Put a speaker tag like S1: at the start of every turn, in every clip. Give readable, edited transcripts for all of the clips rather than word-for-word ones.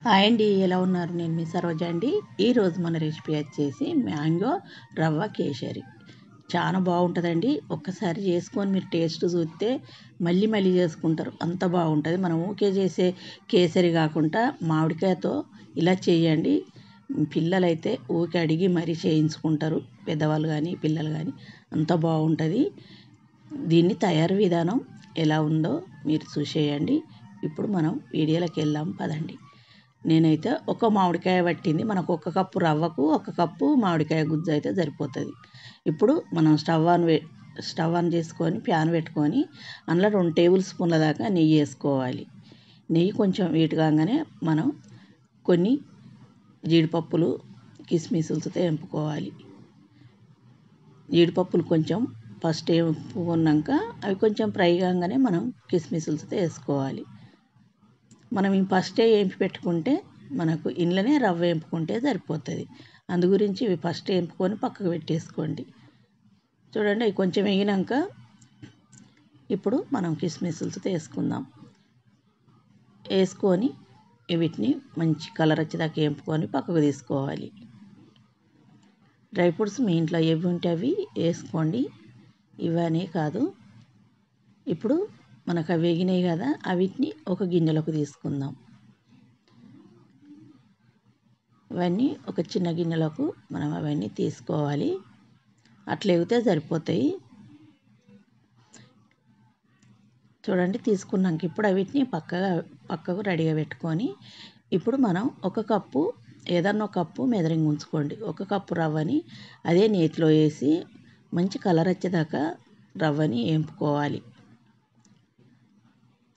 S1: Hi అండి, ఎలా ఉన్నారు? నేను మీ సరోజ అండి. ఈరోజు మన రెసిపీ వచ్చేసి మ్యాంగో రవ్వ కేసరి. చాలా బాగుంటుందండి. ఒక్కసారి చేసుకొని మీరు టేస్ట్ చూస్తే మళ్ళీ మళ్ళీ చేసుకుంటారు, అంత బాగుంటుంది. మనం ఊకే చేసే కేసరి కాకుండా మామిడికాయతో ఇలా చేయండి. పిల్లలైతే ఊకే అడిగి మరీ చేయించుకుంటారు, పెద్దవాళ్ళు కానీ పిల్లలు కానీ. అంత బాగుంటుంది. దీన్ని తయారు విధానం ఎలా ఉందో మీరు చూసేయండి. ఇప్పుడు మనం వీడియోలోకి వెళ్దాం పదండి. నేనైతే ఒక మామిడికాయ పట్టింది. మనకు ఒక కప్పు రవ్వకు ఒక కప్పు మామిడికాయ గుజ్జు అయితే సరిపోతుంది. ఇప్పుడు మనం స్టవ్ ఆన్ చేసుకొని ప్యాన్ పెట్టుకొని అందులో 2 టేబుల్ స్పూన్ల దాకా నెయ్యి వేసుకోవాలి. నెయ్యి కొంచెం వేడి కాగానే మనం కొన్ని జీడిపప్పులు కిస్మిసులతో వేపుకోవాలి. జీడిపప్పులు కొంచెం ఫస్ట్ వేపుకున్నాక అవి కొంచెం ఫ్రై కాగానే మనం కిస్మిసులతో వేసుకోవాలి. మనం ఈ ఫస్టే వేపి పెట్టుకుంటే మనకు ఇంట్లోనే రవ్వ వేపుకుంటే సరిపోతుంది. అందు గురించి ఇవి ఫస్ట్ వేపుకొని పక్కకు పెట్టేసుకోండి. చూడండి, అవి కొంచెం వేగినాక ఇప్పుడు మనం కిస్మిస్లతో వేసుకుందాం. వేసుకొని వీటిని మంచి కలర్ వచ్చేదాకా వేపుకొని పక్కకు తీసుకోవాలి. డ్రై ఫ్రూట్స్ మీ ఇంట్లో ఏవి ఉంటే అవి వేసుకోండి, ఇవనే కాదు. ఇప్పుడు మనకు అవి వేగినాయి కదా, వీటిని ఒక గిన్నెలోకి తీసుకుందాం. ఇవన్నీ ఒక చిన్న గిన్నెలకు మనం అవన్నీ తీసుకోవాలి. అట్లా ఎగితే సరిపోతాయి. చూడండి, తీసుకున్నాక ఇప్పుడు వీటిని పక్కకు రెడీగా పెట్టుకొని ఇప్పుడు మనం ఒక కప్పు, ఏదన్నా ఒక కప్పు మెదరింగ్ ఉంచుకోండి. ఒక కప్పు రవ్వని అదే నేతిలో వేసి మంచి కలర్ వచ్చేదాకా రవ్వని వేపుకోవాలి.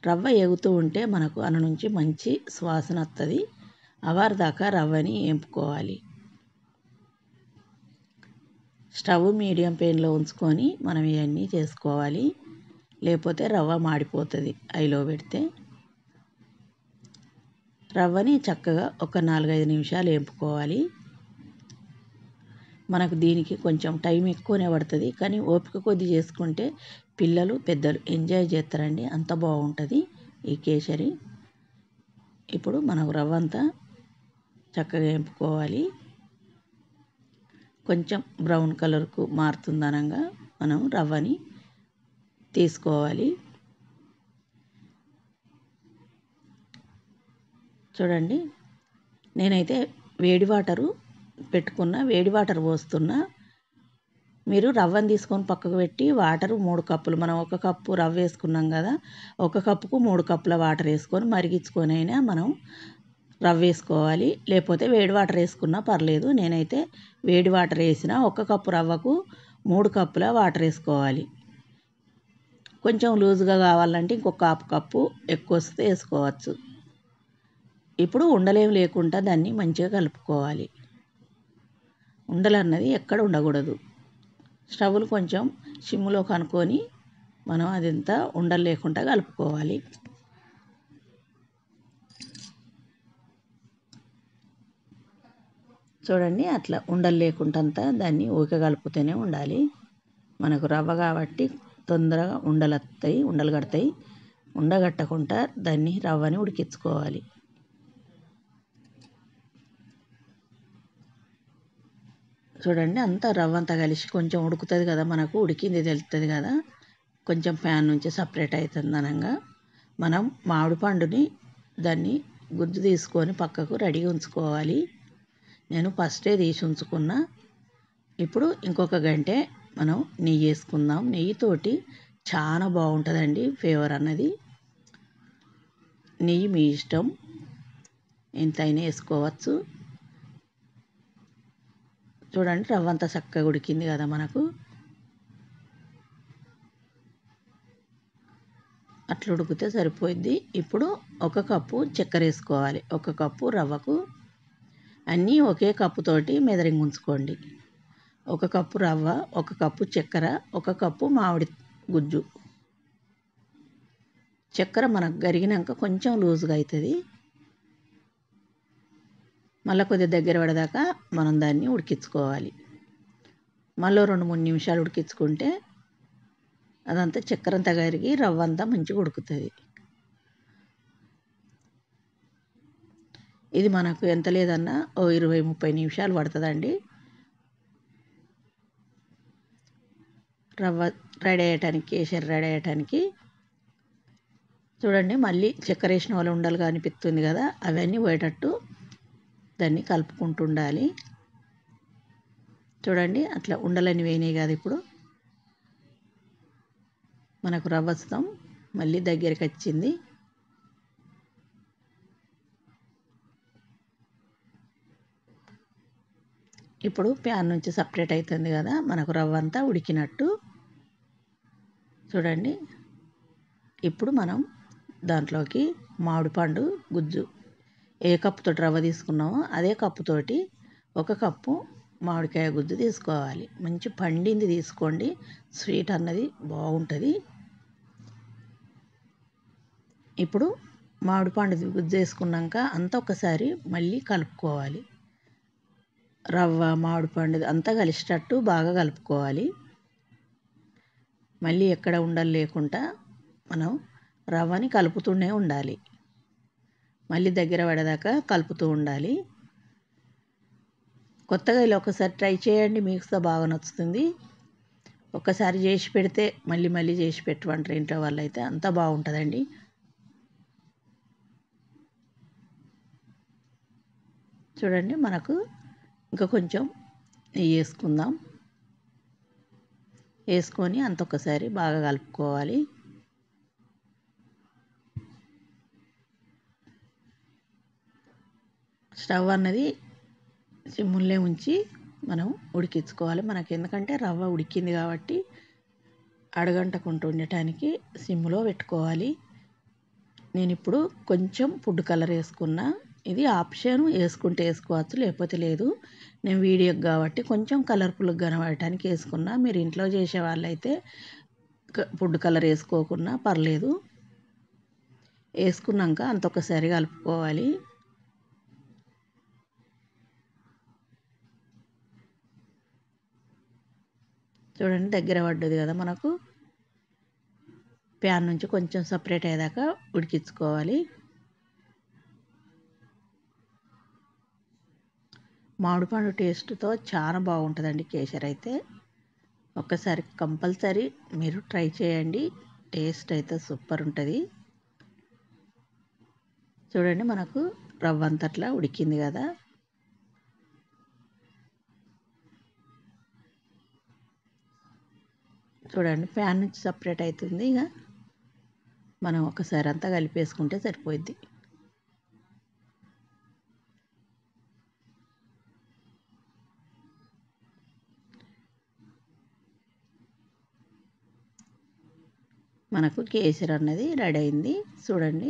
S1: రవ్వ ఎగుతూ ఉంటే మనకు అన్న నుంచి మంచి సువాసన వస్తుంది. అవారు దాకా రవ్వని వేపుకోవాలి. స్టవ్ మీడియం ఫ్లేమ్లో ఉంచుకొని మనం ఇవన్నీ చేసుకోవాలి, లేకపోతే రవ్వ మాడిపోతుంది హైలో పెడితే. రవ్వని చక్కగా ఒక 4-5 నిమిషాలు వేపుకోవాలి. మనకు దీనికి కొంచెం టైం ఎక్కువనే పడుతుంది, కానీ ఓపిక కొద్ది చేసుకుంటే పిల్లలు పెద్దలు ఎంజాయ్ చేస్తారండి. అంత బాగుంటుంది ఈ కేసరి. ఇప్పుడు మనకు రవ్వ అంతా చక్కగా వేపుకోవాలి. కొంచెం బ్రౌన్ కలర్కు మారుతుందనగా మనం రవ్వని తీసుకోవాలి. చూడండి, నేనైతే వేడి వాటరు పెట్టుకున్న, వేడి వాటర్ పోస్తున్నా. మీరు రవ్వని తీసుకొని పక్కకు పెట్టి వాటరు 3 కప్పులు, మనం ఒక కప్పు రవ్వ వేసుకున్నాం కదా, ఒక కప్పుకు 3 కప్పుల వాటర్ వేసుకొని మరిగించుకొని అయినా మనం రవ్వ వేసుకోవాలి, లేకపోతే వేడి వాటర్ వేసుకున్నా పర్లేదు. నేనైతే వేడి వాటర్ వేసిన, ఒక కప్పు రవ్వకు 3 కప్పుల వాటర్ వేసుకోవాలి. కొంచెం లూజుగా కావాలంటే ఇంకొక హాఫ్ కప్పు ఎక్కువ వస్తే వేసుకోవచ్చు. ఇప్పుడు ఉండలేం లేకుండా దాన్ని మంచిగా కలుపుకోవాలి. ఉండలు అన్నది ఎక్కడ ఉండకూడదు. స్టవ్లు కొంచెం సిమ్లో కనుక్కొని మనం అదంతా ఉండలు లేకుండా కలుపుకోవాలి. చూడండి, అట్లా ఉండలు లేకుండా అంతా దాన్ని ఊకే కలుపుతూనే ఉండాలి. మనకు రవ్వ కాబట్టి తొందరగా ఉండలు వస్తాయి, ఉండలు కడతాయి. ఉండగట్టకుండా దాన్ని రవ్వని ఉడికించుకోవాలి. చూడండి, అంతా రవ్వ అంతా కలిసి కొంచెం ఉడుకుతుంది కదా, మనకు ఉడికింది తెలుస్తుంది కదా. కొంచెం ప్యాన్ నుంచి సపరేట్ అవుతుంది అనగా మనం మామిడి పండుని దాన్ని గుజ్జు తీసుకొని పక్కకు రెడీగా ఉంచుకోవాలి. నేను ఫస్టే తీసి ఉంచుకున్నా. ఇప్పుడు ఇంకొక గంటే మనం నెయ్యి వేసుకుందాం. నెయ్యితోటి చాలా బాగుంటుందండి ఫ్లేవర్ అన్నది. నెయ్యి మీ ఇష్టం, ఎంతైనా వేసుకోవచ్చు. చూడండి, రవ్వ అంతా చక్కగా ఉడికింది కదా మనకు. అట్లా ఉడికితే సరిపోద్ది. ఇప్పుడు ఒక కప్పు చక్కెర వేసుకోవాలి. ఒక కప్పు రవ్వకు అన్నీ ఒకే కప్పుతోటి మెదరింగ్ ఉంచుకోండి. ఒక కప్పు రవ్వ, ఒక కప్పు చక్కెర, ఒక కప్పు మామిడి గుజ్జు. చక్కెర మనకు కరిగినాక కొంచెం లూజుగా అవుతుంది. మళ్ళీ కొద్దిగా దగ్గర పడేదాకా మనం దాన్ని ఉడికించుకోవాలి. మళ్ళీ 2-3 నిమిషాలు ఉడికించుకుంటే అదంతా చక్కెర అంతా కరిగి రవ్వ అంతా మంచిగా ఉడుకుతుంది. ఇది మనకు ఎంత లేదన్నా ఓ 20-30 నిమిషాలు పడుతుందండి రవ్వ రెడీ అయ్యటానికి, కేసరి రెడీ అయ్యటానికి. చూడండి మళ్ళీ చక్కెర వేసిన వాళ్ళు ఉండలుగా అనిపిస్తుంది కదా, అవన్నీ పోయేటట్టు దాన్ని కలుపుకుంటూ ఉండాలి. చూడండి అట్లా ఉండలని వేయినాయి కదా, ఇప్పుడు మనకు రవ్వస్తాం మళ్ళీ దగ్గరికి వచ్చింది. ఇప్పుడు ప్యాన్ నుంచి సపరేట్ అవుతుంది కదా, మనకు రవ్వ అంతా ఉడికినట్టు. చూడండి ఇప్పుడు మనం దాంట్లోకి మామిడిపండు గుజ్జు ఏ కప్పుతోటి రవ్వ తీసుకున్నామో అదే కప్పుతోటి 1 కప్పు మామిడికాయ గుజ్జు తీసుకోవాలి. మంచి పండింది తీసుకోండి, స్వీట్ అన్నది బాగుంటుంది. ఇప్పుడు మామిడిపండు గుజ్జు వేసుకున్నాక అంతా ఒకసారి మళ్ళీ కలుపుకోవాలి. రవ్వ మామిడిపండు అంతా కలిసేటట్టు బాగా కలుపుకోవాలి. మళ్ళీ ఎక్కడ ఉండలు లేకుండా మనం రవ్వని కలుపుతూనే ఉండాలి. మళ్ళీ దగ్గర పడేదాకా కలుపుతూ ఉండాలి. కొత్తగా ఇలా ఒకసారి ట్రై చేయండి, మీకు బాగా నచ్చుతుంది. ఒక్కసారి చేసి పెడితే మళ్ళీ మళ్ళీ చేసి పెట్టమంటారు ఇంట్లో వాళ్ళు అయితే, అంత బాగుంటుందండి. చూడండి మనకు ఇంకా కొంచెం నెయ్యి వేసుకుందాం. వేసుకొని అంత ఒకసారి బాగా కలుపుకోవాలి. స్టవ్ అన్నది సిమ్ములే ఉంచి మనం ఉడికించుకోవాలి. మనకి ఎందుకంటే రవ్వ ఉడికింది కాబట్టి అడగంటకుంటూ ఉండటానికి సిమ్లో పెట్టుకోవాలి. నేను ఇప్పుడు కొంచెం ఫుడ్ కలర్ వేసుకున్నా, ఇది ఆప్షన్, వేసుకుంటే వేసుకోవచ్చు లేకపోతే లేదు. నేను వీడియోకి కాబట్టి కొంచెం కలర్ఫుల్గా కనబడటానికి వేసుకున్నా. మీరు ఇంట్లో చేసే వాళ్ళైతే ఫుడ్ కలర్ వేసుకోకున్నా పర్లేదు. వేసుకున్నాక అంత ఒకసారి కలుపుకోవాలి. చూడండి దగ్గర పడ్డది కదా, మనకు ప్యాన్ నుంచి కొంచెం సపరేట్ అయ్యేదాకా ఉడికించుకోవాలి. మామిడిపండు టేస్ట్తో చాలా బాగుంటుందండి కేసరి అయితే. ఒక్కసారి కంపల్సరీ మీరు ట్రై చేయండి, టేస్ట్ అయితే సూపర్ ఉంటుంది. చూడండి మనకు రవ్వ అంతట్లా ఉడికింది కదా. చూడండి ప్యాన్ నుంచి సపరేట్ అవుతుంది. ఇక మనం ఒకసారి అంతా కలిపేసుకుంటే సరిపోద్ది. మనకు కేసరి అన్నది రెడీ అయింది. చూడండి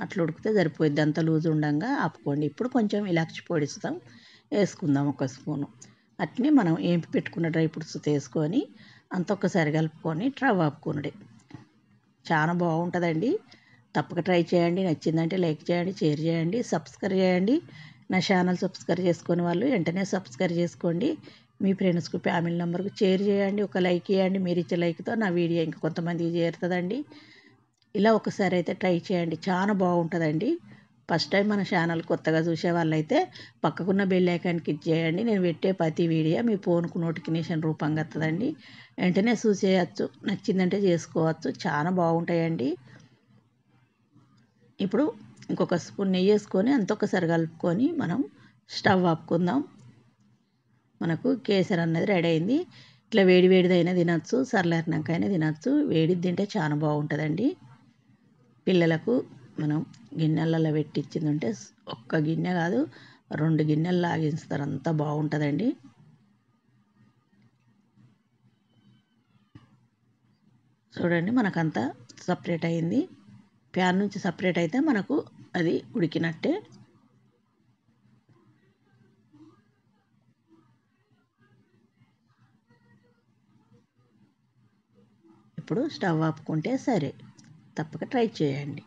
S1: అట్లా ఉడికితే సరిపోద్ది, అంత లూజ్ ఉండంగా ఆపుకోండి. ఇప్పుడు కొంచెం ఇలాచి పొడి వేసుకుందాం 1 స్పూను. అట్నే మనం ఏంపి పెట్టుకున్న డ్రై ఫ్రూట్స్ వేసుకొని అంత ఒక్కసారి కలుపుకొని రవ్వ ఆపుకునుడే. చాలా బాగుంటుందండి, తప్పక ట్రై చేయండి. నచ్చిందంటే లైక్ చేయండి, షేర్ చేయండి, సబ్స్క్రైబ్ చేయండి. నా ఛానల్ సబ్స్క్రైబ్ చేసుకునే వాళ్ళు వెంటనే సబ్స్క్రైబ్ చేసుకోండి. మీ ఫ్రెండ్స్కు ఫ్యామిలీ మెంబర్కు షేర్ చేయండి, ఒక లైక్ ఇవ్వండి. మీరు ఇచ్చే లైక్తో నా వీడియో ఇంకా కొంతమందికి చేరుతుందండి. ఇలా ఒకసారి అయితే ట్రై చేయండి, చాలా బాగుంటుందండి. ఫస్ట్ టైం మన ఛానల్ కొత్తగా చూసే వాళ్ళైతే పక్కకున్న బెల్ ఐకాన్ క్లిక్ చేయండి. నేను పెట్టే ప్రతి వీడియో మీ ఫోన్కు నోటిఫికేషన్ రూపంగా వస్తుందండి. వెంటనే చూసేయచ్చు, నచ్చిందంటే చేసుకోవచ్చు, చాలా బాగుంటాయండి. ఇప్పుడు ఇంకొక స్పూన్ నెయ్యి వేసుకొని అంత ఒకసారి కలుపుకొని మనం స్టవ్ ఆపుకుందాం. మనకు కేసరి అన్నది రెడీ అయింది. ఇట్లా వేడి వేడిదైనా తినచ్చు, చల్లారినాకైనా తినచ్చు. వేడిది తింటే చాలా బాగుంటుందండి. పిల్లలకు మనం గిన్నెలలో పెట్టించిందంటే ఒక్క గిన్నె కాదు 2 గిన్నెలు లాగిస్తారు, అంత బాగుంటుందండి. చూడండి మనకంతా సపరేట్ అయింది. ప్యాన్ నుంచి సపరేట్ అయితే మనకు అది ఉడికినట్టే. ఇప్పుడు స్టవ్ ఆపుకుంటే సరే, తప్పక ట్రై చేయండి.